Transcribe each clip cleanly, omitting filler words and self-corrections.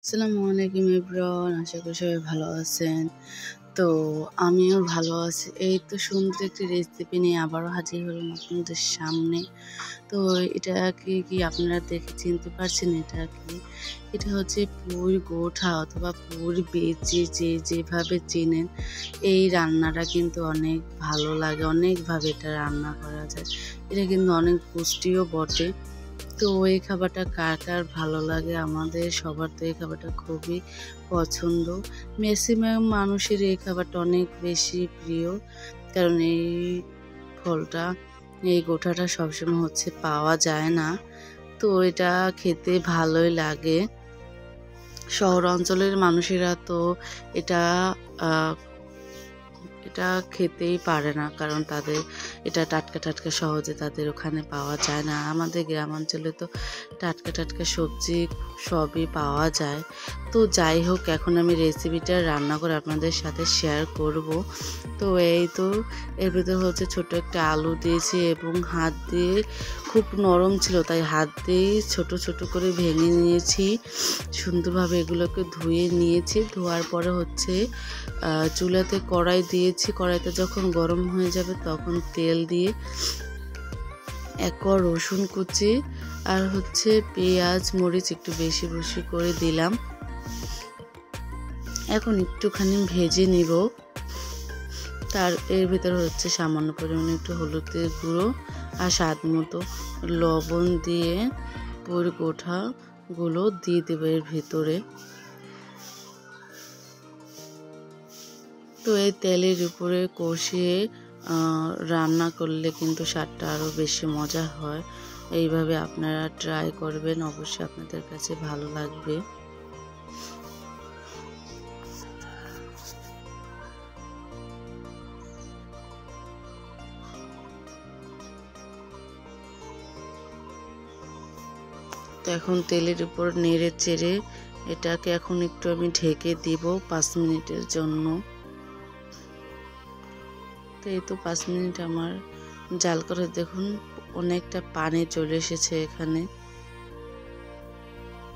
আসসালামু আলাইকুম এভরিওয়ান, আশা করি সবাই ভালো আছেন। তো আমিও ভালো আছি। এই তো সুন্দর একটি রেসিপি নিয়ে আবারও হাজির হলাম আপনাদের সামনে। তো এটাকে কি আপনারা দেখে চিনতে পারছেন? এটা কি? এটা হচ্ছে পুঁই গোঠা অথবা পুঁই বেচি যেভাবে চেনেন, এই রান্নাটা কিন্তু অনেক ভালো লাগে। অনেকভাবে এটা রান্না করা যায়। এটা কিন্তু অনেক পুষ্টিও বটে। তো এই খাবারটা কার কার ভালো লাগে? আমাদের সবার তো এই খাবারটা খুবই পছন্দ। ম্যাক্সিমাম মানুষের এই খাবারটা অনেক বেশি প্রিয়। কারণ এই ফলটা, এই গোঠাটা সবসময় পাওয়া যায় না। তো এটা খেতে ভালোই লাগে। শহর অঞ্চলের মানুষেরা তো এটা আ এটা খেতেই পারে না, কারণ তাদের এটা টাটকা টাটকা সহজে তাদের ওখানে পাওয়া যায় না। আমাদের গ্রামাঞ্চলে তো টাটকা টাটকা সবজি সবই পাওয়া যায়। তো যাই হোক, এখন আমি রেসিপিটা রান্না করে আপনাদের সাথে শেয়ার করব। তো এই তো এর ভিতর হচ্ছে ছোট একটা আলু দিয়েছি এবং হাত দিয়ে, খুব নরম ছিল তাই হাত দিয়েই ছোট ছোট করে ভেঙে নিয়েছি। সুন্দরভাবে এগুলোকে ধুয়ে নিয়েছি। ধোয়ার পরে হচ্ছে চুলাতে কড়াই দিয়েছি। কড়াইতে যখন গরম হয়ে যাবে তখন তেল দিয়ে এক কোয়া রসুন কুচি আর হচ্ছে পেঁয়াজ মরিচ একটু বেশি বেশি করে দিলাম। এখন একটুখানি ভেজে নিব। এর ভিতরে হচ্ছে সামান্য পরিমাণে একটু হলুদের গুঁড়ো আর স্বাদ মতো লবণ দিয়ে পুঁই গোঠাগুলো দিয়ে দেবো এর ভিতরে। তো এই তেলের উপরে কষিয়ে রান্না করলে কিন্তু স্বাদটা আরও বেশি মজা হয়। এইভাবে আপনারা ট্রাই করবেন, অবশ্যই আপনাদের কাছে ভালো লাগবে। তো এখন তেলের উপর নেড়ে চেড়ে এটাকে এখন একটু আমি ঢেকে দিব 5 মিনিটের জন্য। তো এই তো 5 মিনিট আমার জাল করে দেখুন অনেকটা পানি চলে এসেছে এখানে।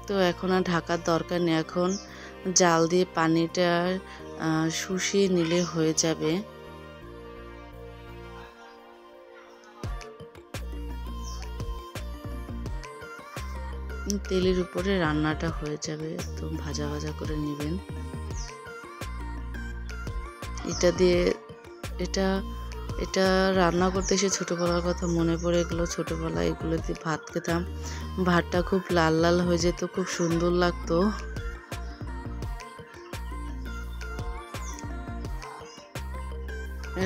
তো এখন আর ঢাকার দরকার নেই, এখন জাল দিয়ে পানিটা শুষিয়ে নিলে হয়ে যাবে। তেলের উপরে রান্নাটা হয়ে যাবে, একদম ভাজা ভাজা করে নেবেন। এটা রান্না করতে এসে ছোটোবেলার কথা মনে পড়ে গেল। ছোটোবেলায় এগুলো দিয়ে ভাত খেতাম, ভাতটা খুব লাল লাল হয়ে যেত, খুব সুন্দর লাগতো।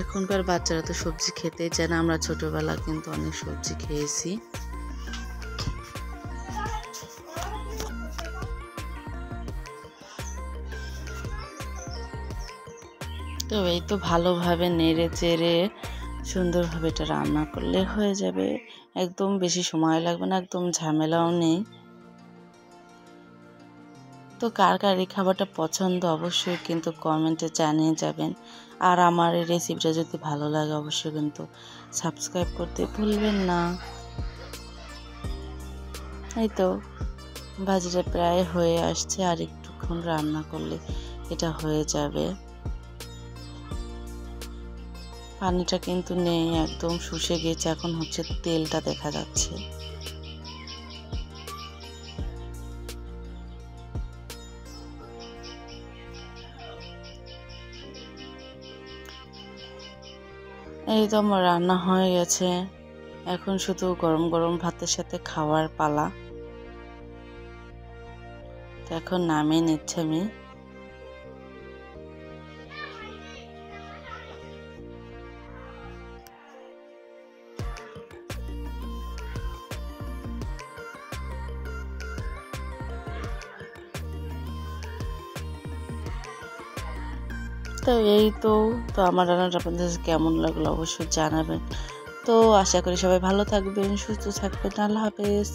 এখনকার বাচ্চারা তো সবজি খেতেই চায় না, আমরা ছোটোবেলা কিন্তু অনেক সবজি খেয়েছি। তো এই তো ভালোভাবে নেড়ে চেড়ে সুন্দরভাবে এটা রান্না করলে হয়ে যাবে। একদম বেশি সময় লাগবে না, একদম ঝামেলাও নেই। তো কার কার এই খাবারটা পছন্দ অবশ্যই কিন্তু কমেন্টে জানিয়ে যাবেন। আর আমার এই রেসিপিটা যদি ভালো লাগে অবশ্যই কিন্তু সাবস্ক্রাইব করতে ভুলবেন না। এই তো ভাজিটা প্রায় হয়ে আসছে, আর একটুক্ষণ রান্না করলে এটা হয়ে যাবে। পানিটা কিন্তু নেই, একদম শুষে গেছে, এখন হচ্ছে তেলটা দেখা যাচ্ছে। এই তো আমার রান্না হয়ে গেছে, এখন শুধু গরম গরম ভাতের সাথে খাওয়ার পালা। তো এখন নামিয়ে নিচ্ছি আমি। তো এই তো আমার রান্নাটা আপনাদের কাছে কেমন লাগলো অবশ্যই জানাবেন। তো আশা করি সবাই ভালো থাকবেন, সুস্থ থাকবেন। আল্লাহ হাফেজ।